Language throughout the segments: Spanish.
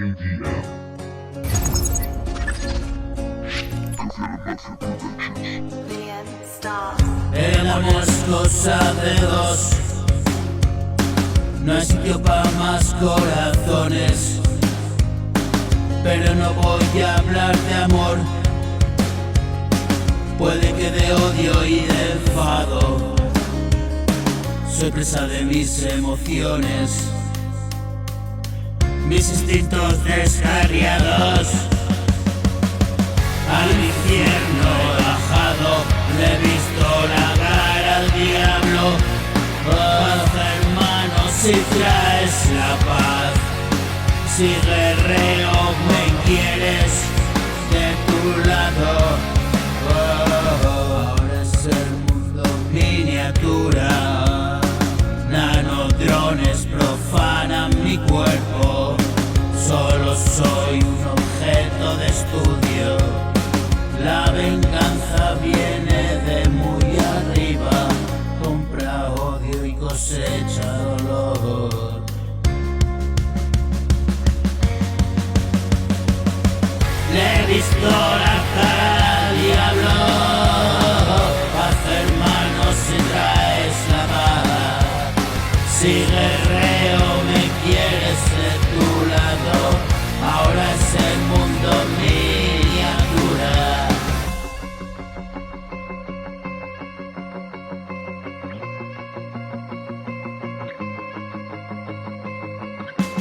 KDM. Mafia Productions. El amor es cosa de dos, no hay sitio para más corazones. Pero no voy a hablar de amor, puede que de odio y de enfado. Soy presa de mis emociones, mis instintos descarriados. Al infierno he bajado, le he visto la cara al diablo. Paz, hermano, si traes la paz, si guerrero me quieres de tu lado. Ahora es el mundo miniatura, nanodrones profanan mi cuerpo. Solo soy un objeto de estudio, la venganza viene de muy arriba, compra odio y cosecha dolor. Le he visto la cara al diablo, paz hermano si traes la paz, si guerrero me quieres de tu lado, ahora es el mundo miniatura.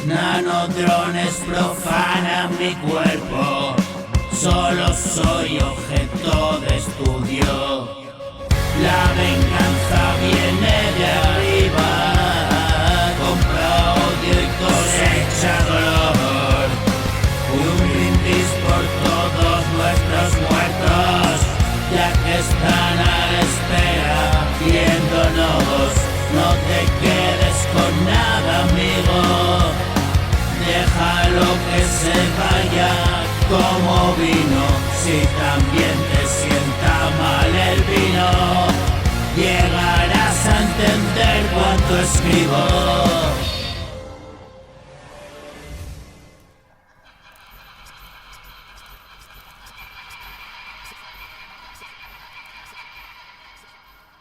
Nanodrones profanan mi cuerpo, solo soy objeto de estudio. La venganza viene de arriba, compra odio y cosecha dolor. Un brindis por todos nuestros muertos, ya que están a la espera viéndonos. No te quedes con nada, amigo, déjalo que se vaya como vino. Si también te sienta mal el vino, llegarás a entender cuánto escribo.